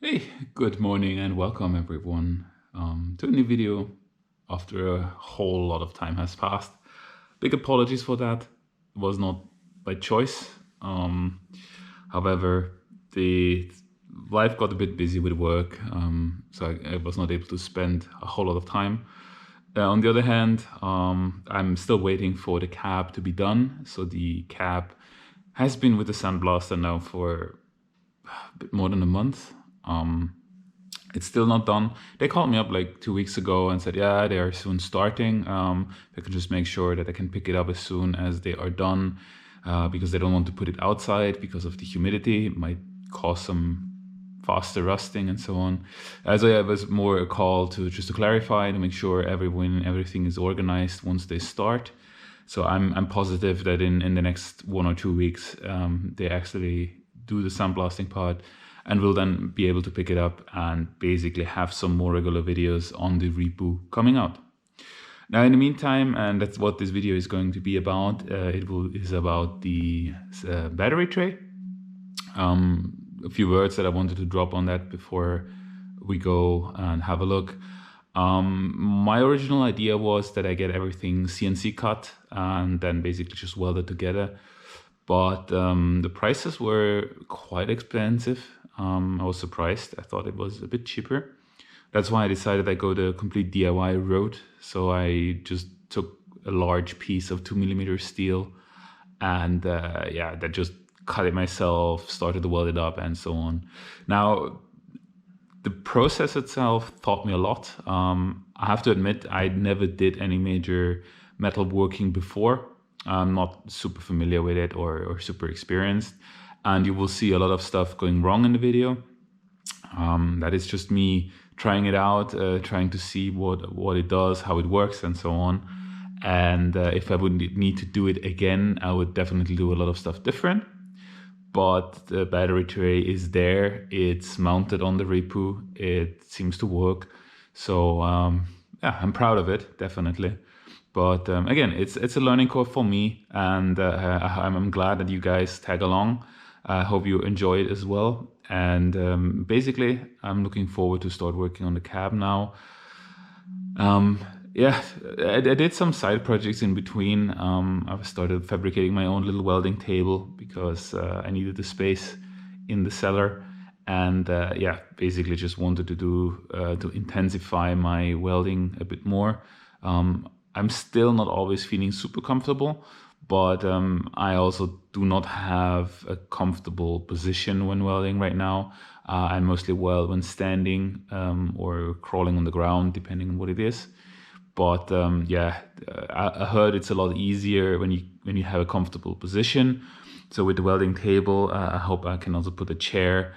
Hey, good morning and welcome everyone to a new video after a whole lot of time has passed. Big apologies for that. It was not by choice. However, the life got a bit busy with work, so I was not able to spend a whole lot of time. On the other hand, I'm still waiting for the cab to be done. So the cab has been with the sandblaster now for a bit more than a month. It's still not done. They called me up like 2 weeks ago and said, yeah, they are soon starting. They can just make sure that I can pick it up as soon as they are done, because they don't want to put it outside because of the humidity. It might cause some faster rusting and so on. So yeah, it was more a call to just to clarify, to make sure everything is organized once they start. So I'm positive that in the next 1 or 2 weeks, they actually do the sandblasting part, and we'll then be able to pick it up and basically have some more regular videos on the REPU coming out. Now, in the meantime, and that's what this video is going to be about, is about the battery tray. A few words that I wanted to drop on that before we go and have a look. My original idea was that I get everything CNC cut and then basically just weld it together. But the prices were quite expensive. I was surprised. I thought it was a bit cheaper. That's why I decided I go the complete DIY route. So I just took a large piece of 2mm steel and that just cut it myself, started to weld it up and so on. Now, the process itself taught me a lot. I have to admit, I never did any major metal working before. I'm not super familiar with it or super experienced. And you will see a lot of stuff going wrong in the video. That is just me trying it out, trying to see what it does, how it works, and so on. And if I would need to do it again, I would definitely do a lot of stuff different. But the battery tray is there. It's mounted on the REPU. It seems to work. So yeah, I'm proud of it, definitely. But again, it's a learning curve for me, and I'm glad that you guys tag along. I hope you enjoy it as well. And basically, I'm looking forward to start working on the cab now. Yeah, I did some side projects in between. I started fabricating my own little welding table because I needed the space in the cellar. And yeah, basically just wanted to to intensify my welding a bit more. I'm still not always feeling super comfortable, but I also do not have a comfortable position when welding right now. I mostly weld when standing or crawling on the ground, depending on what it is. But yeah, I heard it's a lot easier when you have a comfortable position. So with the welding table, I hope I can also put a chair,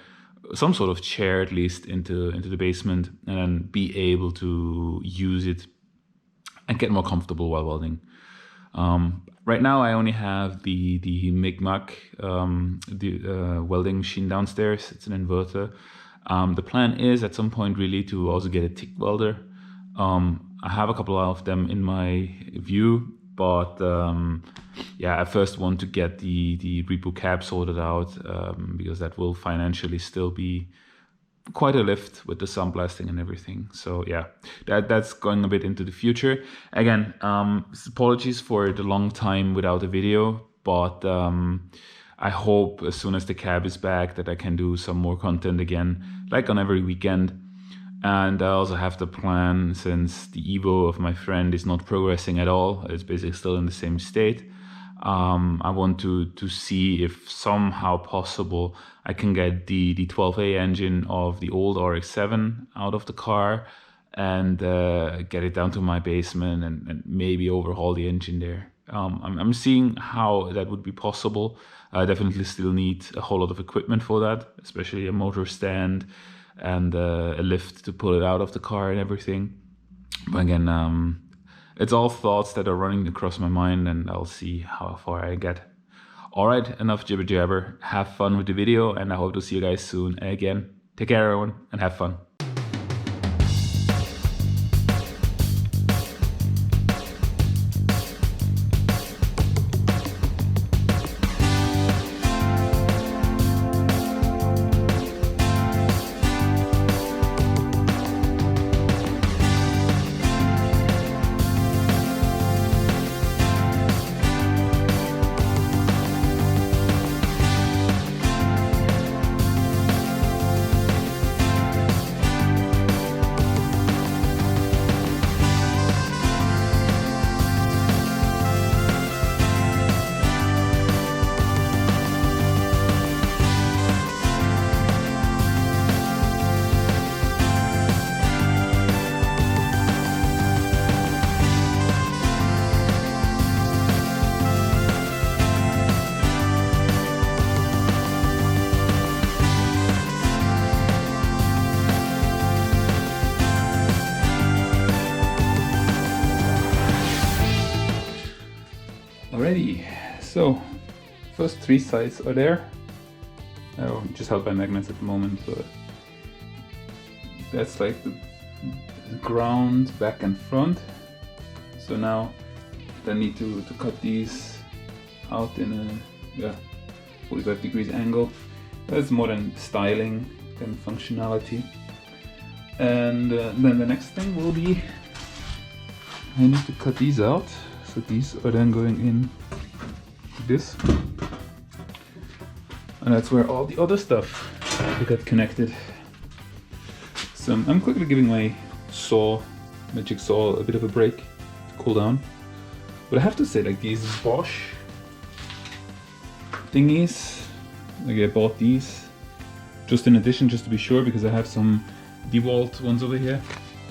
some sort of chair at least, into the basement, and then be able to use it and get more comfortable while welding. Right now, I only have the Mi'kmaq welding machine downstairs. It's an inverter. The plan is at some point really to also get a TIG welder. I have a couple of them in my view, but yeah, I first want to get the REPU cab sorted out, because that will financially still be quite a lift with the sandblasting and everything. So yeah, that's going a bit into the future. Again, apologies for the long time without a video, but I hope as soon as the cab is back that I can do some more content again, like on every weekend. And I also have the plan, since the Evo of my friend is not progressing at all, it's basically still in the same state. I want to see if somehow possible I can get the 12A engine of the old RX-7 out of the car and get it down to my basement and maybe overhaul the engine there. I'm seeing how that would be possible. I definitely still need a whole lot of equipment for that, especially a motor stand and a lift to pull it out of the car and everything. But again, it's all thoughts that are running across my mind, and I'll see how far I get. All right, enough jibber jabber. Have fun with the video, and I hope to see you guys soon again. Take care, everyone, and have fun. So, first 3 sides are there. Oh, just held by magnets at the moment, but that's like the ground, back and front. So now I need to cut these out in a 45 degrees angle. That's more than styling than functionality. And then the next thing will be I need to cut these out. So these are then going in like this. And that's where all the other stuff will get connected. So I'm quickly giving my magic saw, a bit of a break to cool down. But I have to say, like, these Bosch thingies, like, I bought these just in addition, just to be sure, because I have some DeWalt ones over here.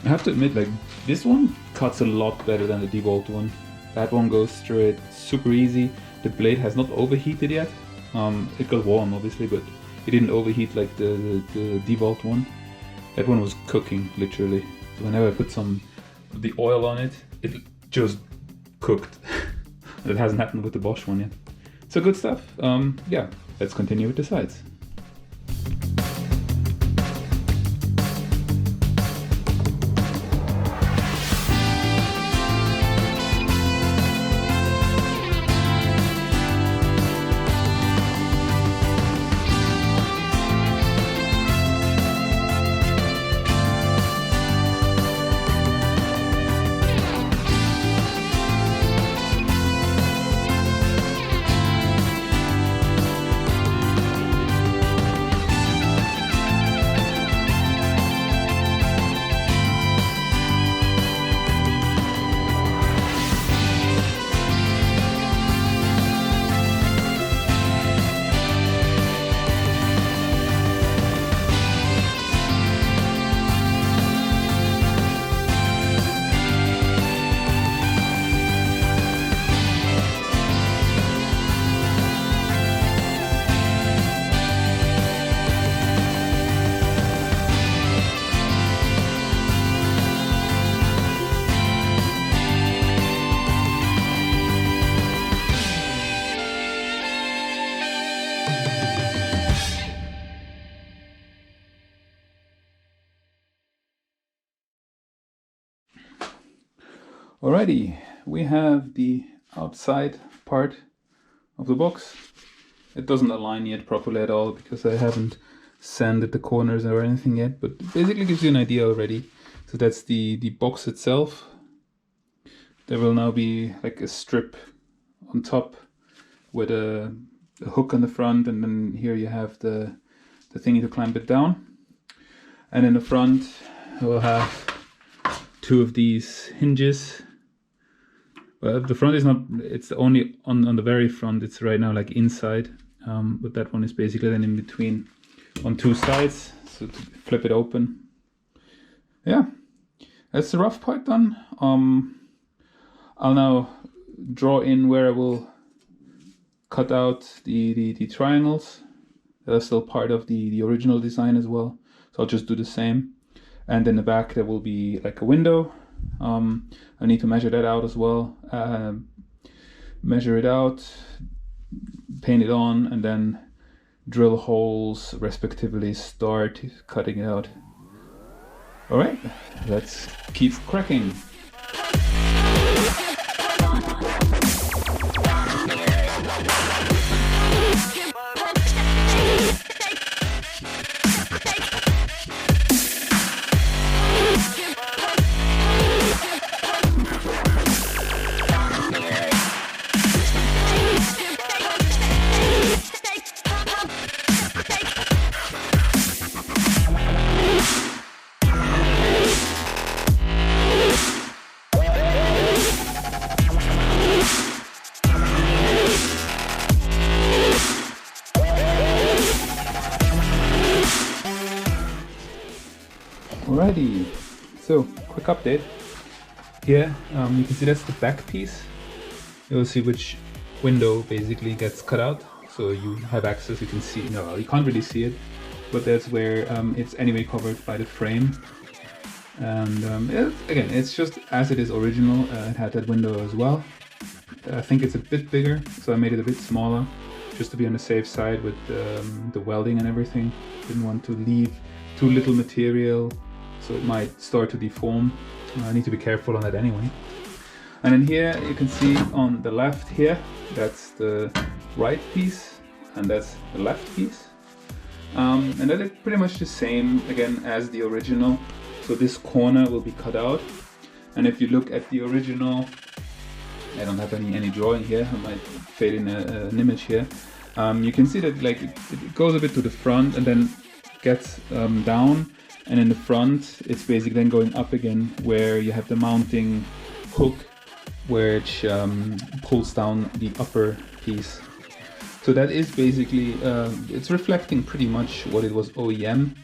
I have to admit, like, this one cuts a lot better than the DeWalt one. That one goes through it super easy. The blade has not overheated yet. It got warm, obviously, but it didn't overheat like the DeWalt one. That one was cooking, literally. So whenever I put some of the oil on it, it just cooked. That hasn't happened with the Bosch one yet. So good stuff. Yeah, let's continue with the sides. Alrighty, we have the outside part of the box. It doesn't align yet properly at all because I haven't sanded the corners or anything yet, but it basically gives you an idea already. So that's the box itself. There will now be like a strip on top with a hook on the front, and then here you have the thingy to clamp it down. And in the front we'll have 2 of these hinges. Well, the front is not, it's only on the very front, it's right now like inside, but that one is basically then in between on 2 sides, so to flip it open. Yeah, that's the rough part done. I'll now draw in where I will cut out the triangles that are still part of the original design as well, so I'll just do the same. And in the back there will be like a window. I need to measure that out as well. Measure it out, paint it on, and then drill holes respectively, start cutting it out. Alright, let's keep cracking. Alrighty, so quick update. Here you can see that's the back piece. You'll see which window basically gets cut out, so you have access, you can see, no, you can't really see it, but that's where it's anyway covered by the frame. And again, it's just as it is original. It had that window as well. I think it's a bit bigger, so I made it a bit smaller, just to be on the safe side with the welding and everything. Didn't want to leave too little material, so it might start to deform. I need to be careful on that anyway. And then here you can see on the left here, that's the right piece, and that's the left piece. And that is pretty much the same again as the original. So this corner will be cut out. And if you look at the original, I don't have any drawing here, I might fade in an image here. You can see that like it goes a bit to the front and then gets down, and in the front it's basically then going up again, where you have the mounting hook which pulls down the upper piece. So that is basically, it's reflecting pretty much what it was OEM,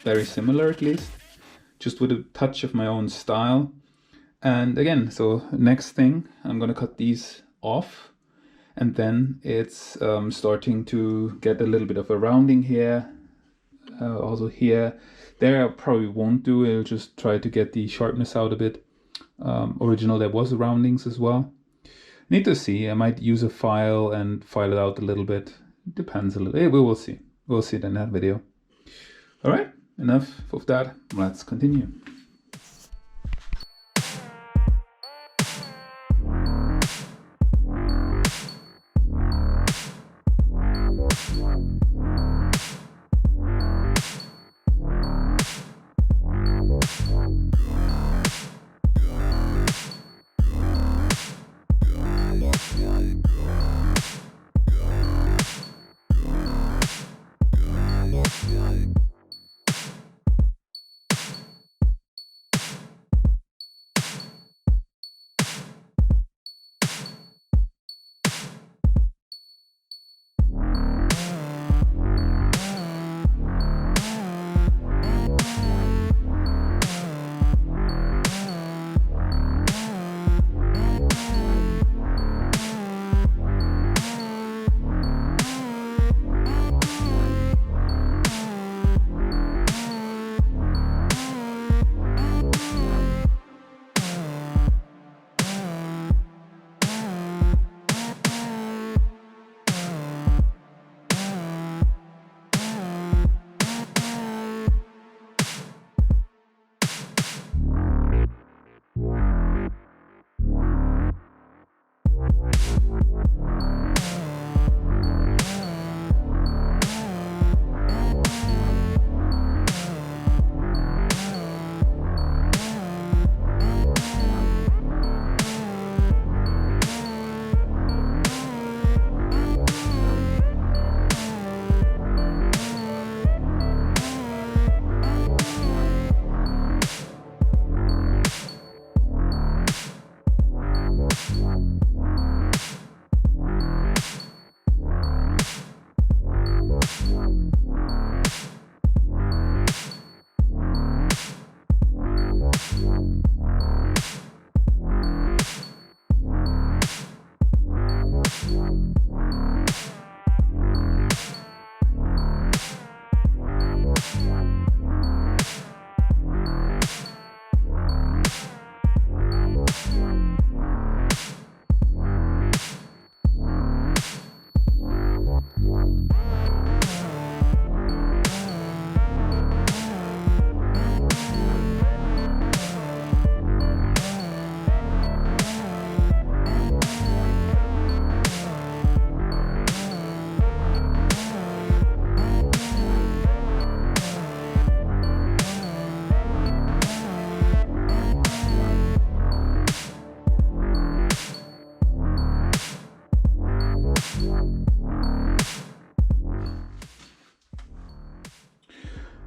very similar at least, just with a touch of my own style. And again, so next thing, I'm gonna cut these off, and then it's starting to get a little bit of a rounding here, also here. There I probably won't do, I'll just try to get the sharpness out a bit. Original there was roundings as well. Need to see, I might use a file and file it out a little bit. Depends a little, we will see. We'll see it in that video. All right, enough of that, let's continue.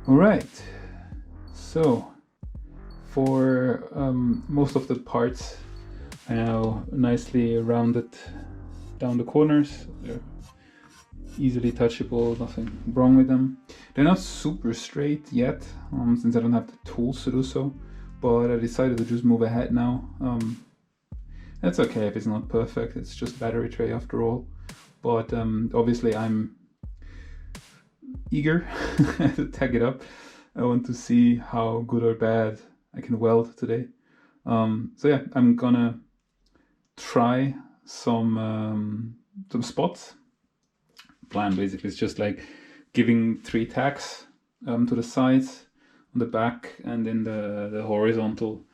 All right, so for most of the parts I now nicely rounded down the corners. They're easily touchable, nothing wrong with them. They're not super straight yet, since I don't have the tools to do so, but I decided to just move ahead now. That's okay if it's not perfect, it's just battery tray after all, but obviously I'm eager to tag it up. I want to see how good or bad I can weld today. So yeah, I'm gonna try some spots. Plan basically is just like giving 3 tacks to the sides, on the back, and in the horizontal,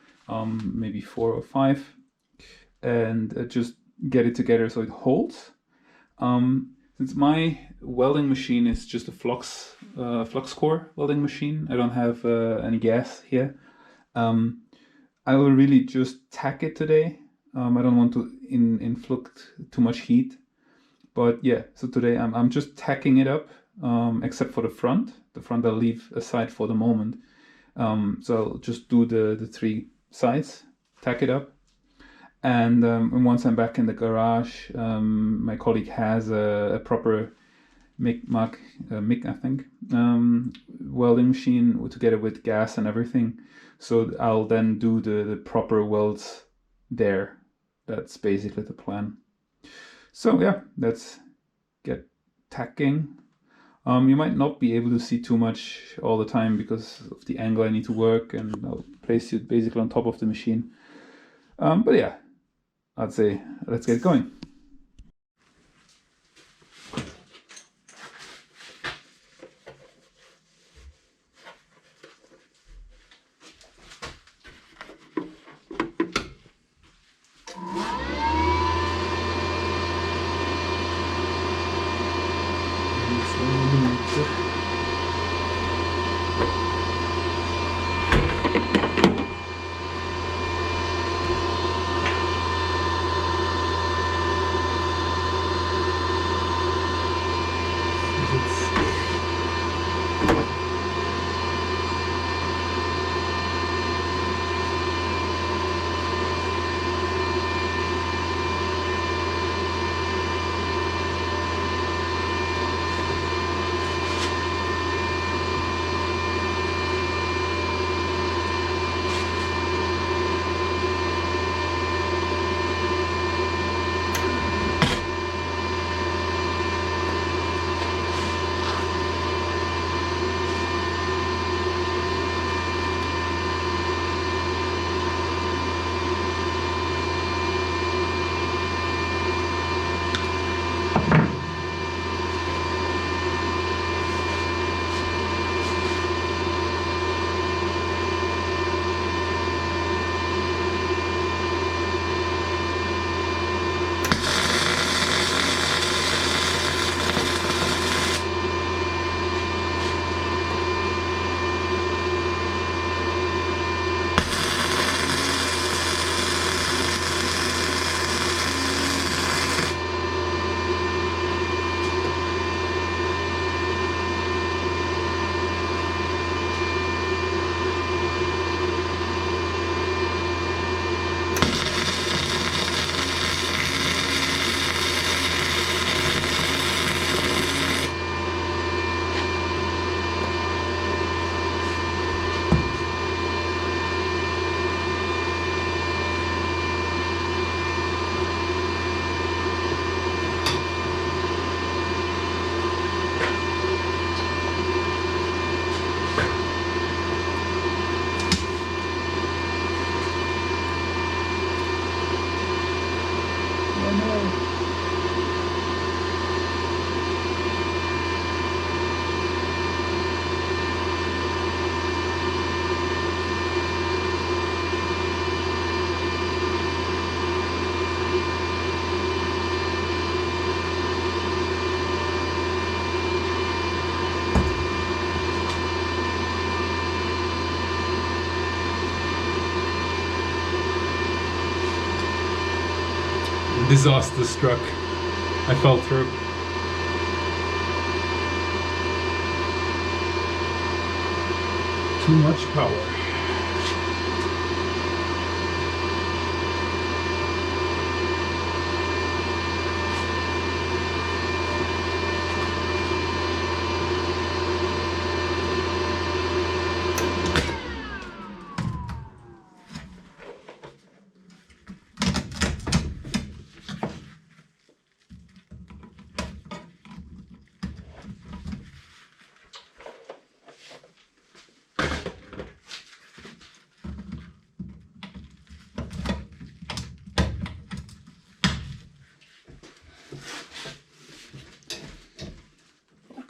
maybe 4 or 5, and just get it together so it holds. Since my welding machine is just a flux core welding machine, I don't have any gas here. I will really just tack it today. I don't want to inflict too much heat, but yeah. So today I'm just tacking it up, except for the front. The front I'll leave aside for the moment. So I'll just do the 3 sides, tack it up. And once I'm back in the garage, my colleague has a proper MIG, I think, welding machine together with gas and everything. So I'll then do the proper welds there. That's basically the plan. So yeah, let's get tacking. You might not be able to see too much all the time because of the angle I need to work, and I'll place it basically on top of the machine. But yeah, I'd say let's get going. Disaster struck. I fell through. Too much power.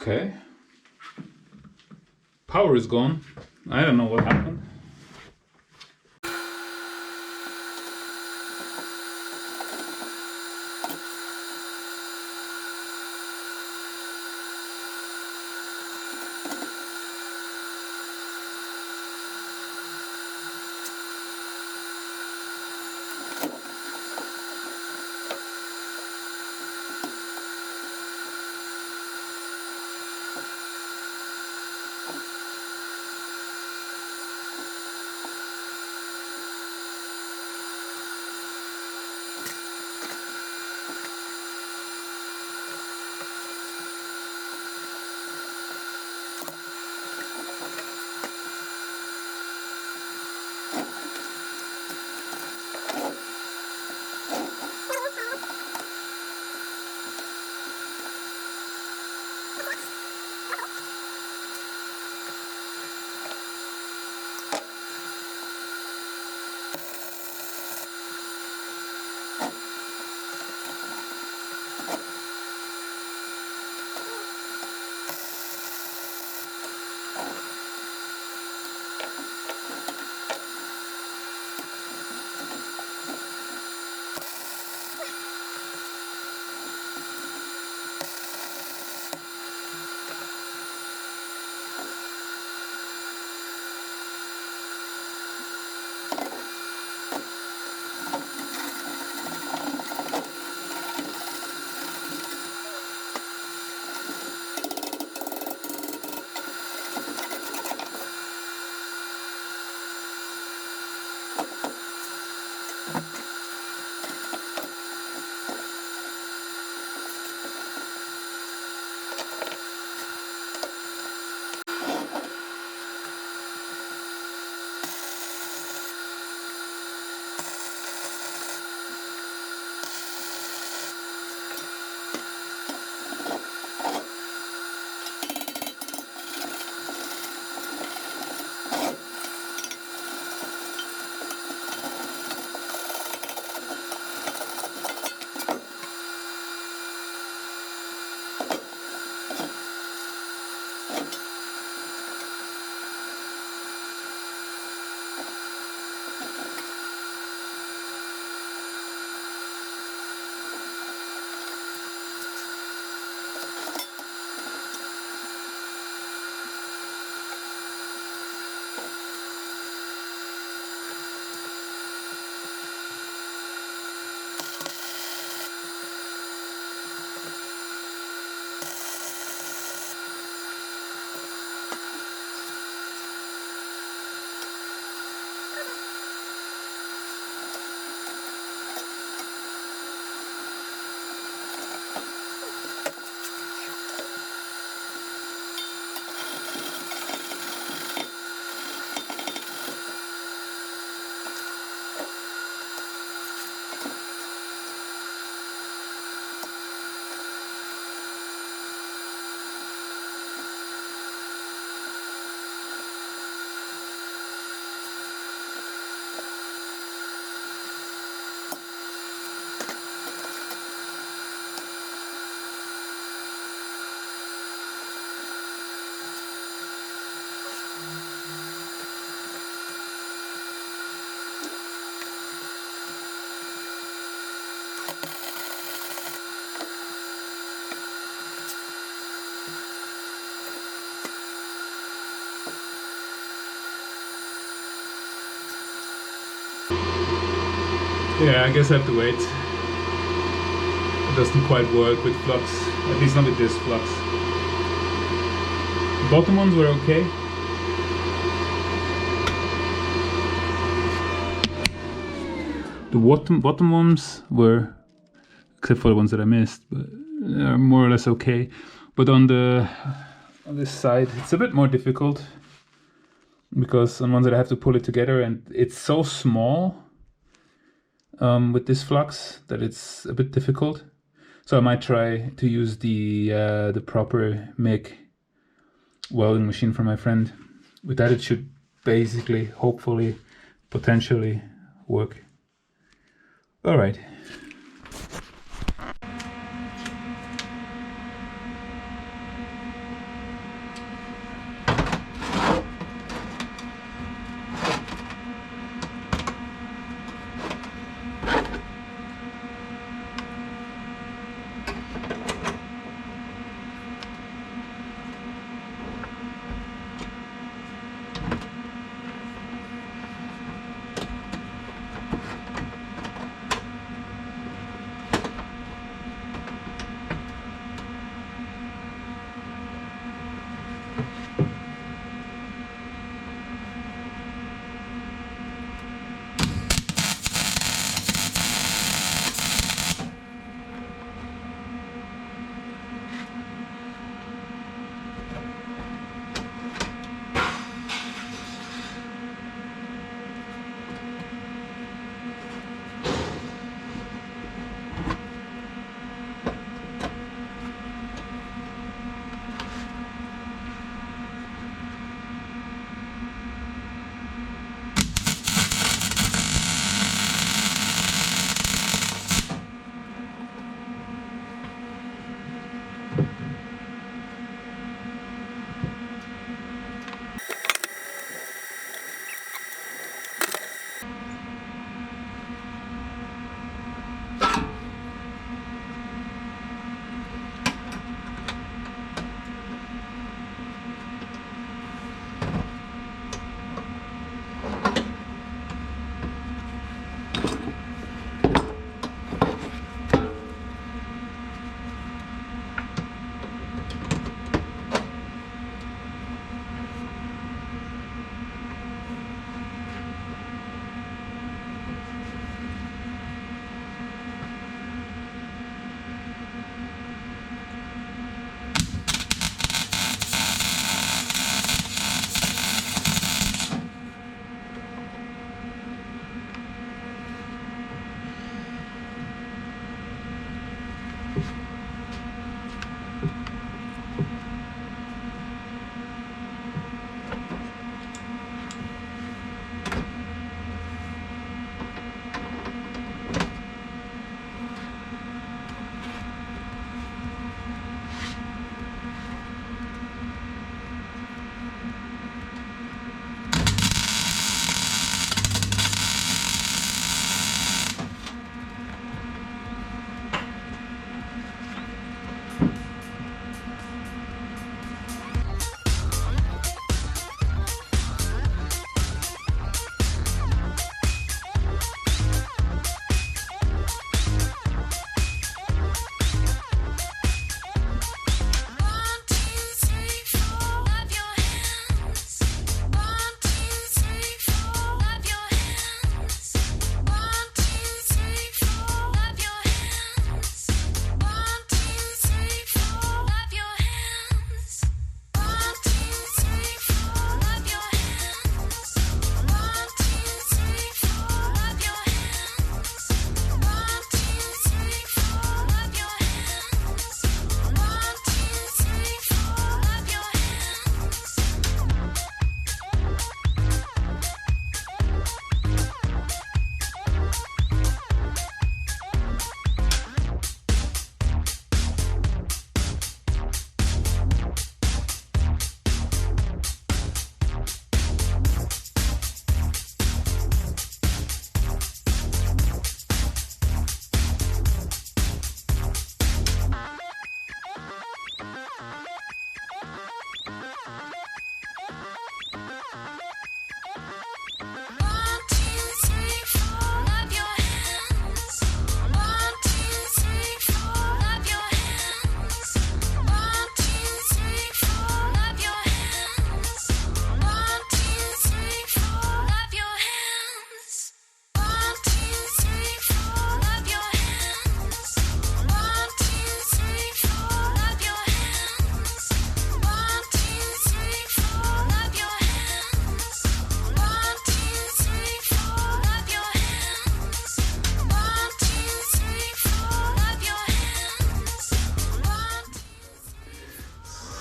Okay. Power is gone. I don't know what happened. Yeah, I guess I have to wait. It doesn't quite work with flux, at least not with this flux. The bottom ones were okay. The bottom ones were, except for the ones that I missed, but they're more or less okay. But on this side, it's a bit more difficult because on ones that I have to pull it together, and it's so small with this flux that it's a bit difficult. So I might try to use the proper MIG welding machine from my friend. With that, it should basically, hopefully, potentially work. All right.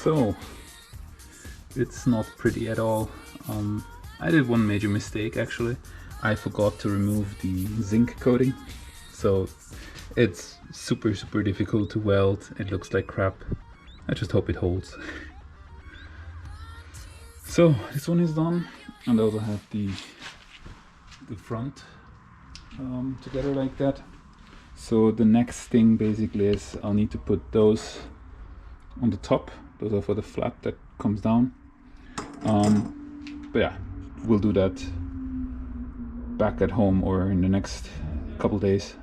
So it's not pretty at all. I did one major mistake actually. I forgot to remove the zinc coating, so it's super difficult to weld. It looks like crap. I just hope it holds. So this one is done, and I also have the front together like that. So the next thing basically is I'll need to put those on the top. Those are for the flap that comes down. But yeah, we'll do that back at home or in the next couple days.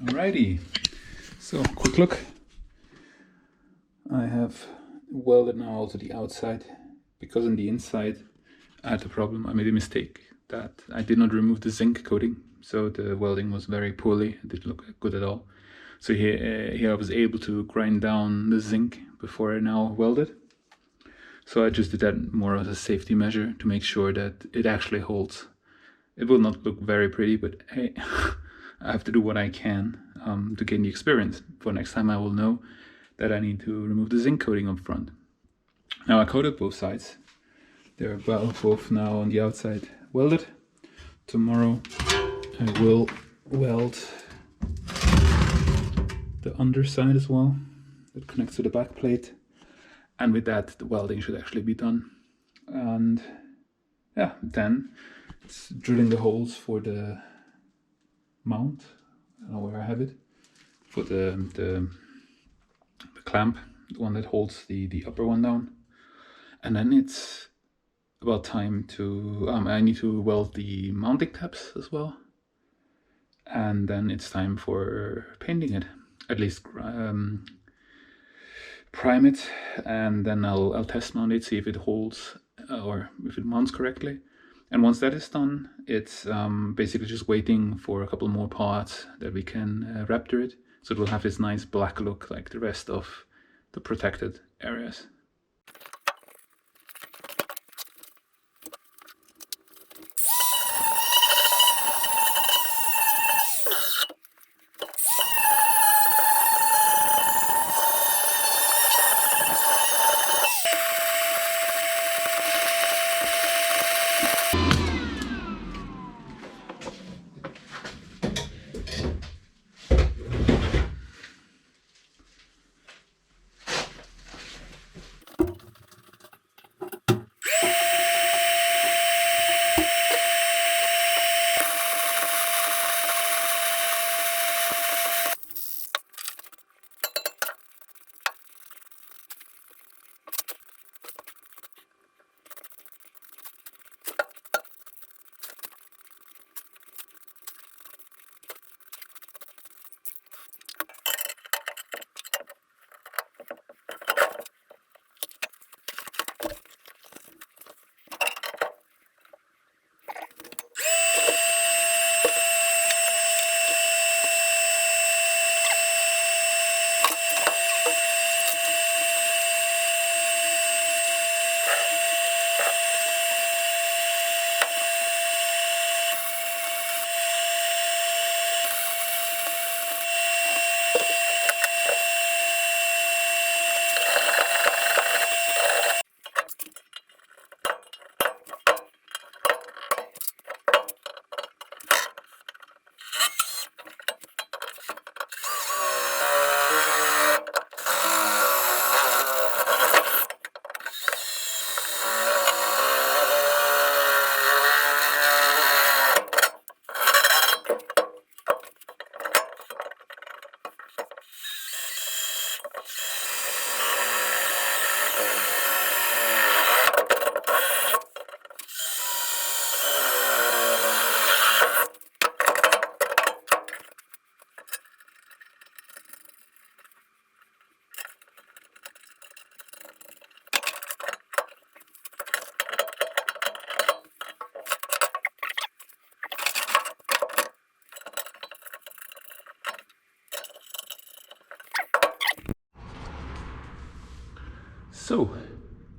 Alrighty, so quick look. I have welded now also the outside, because on the inside I had a problem. I made a mistake that I did not remove the zinc coating, so the welding was very poorly. It didn't look good at all. So here I was able to grind down the zinc before I now welded. So I just did that more as a safety measure to make sure that it actually holds. It will not look very pretty, but hey, I have to do what I can to gain the experience. For next time I will know that I need to remove the zinc coating up front. Now I coated both sides. They're both now on the outside welded. Tomorrow I will weld the underside as well. It connects to the back plate. And with that, the welding should actually be done. And yeah, then it's drilling the holes for the mount. I don't know where I have it. For the clamp, the one that holds the upper one down. And then it's about time to, I need to weld the mounting tabs as well. And then it's time for painting it. At least prime it, and then I'll test mount it, see if it holds or if it mounts correctly. And once that is done, it's basically just waiting for a couple more parts that we can raptor it, so it will have this nice black look like the rest of the protected areas. So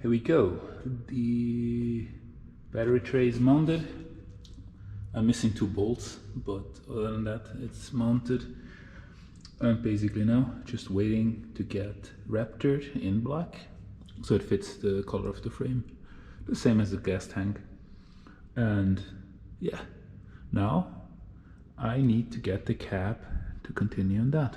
here we go. The battery tray is mounted. I'm missing 2 bolts, but other than that it's mounted. And basically now just waiting to get raptored in black so it fits the color of the frame, the same as the gas tank. And yeah, now I need to get the cab to continue on that.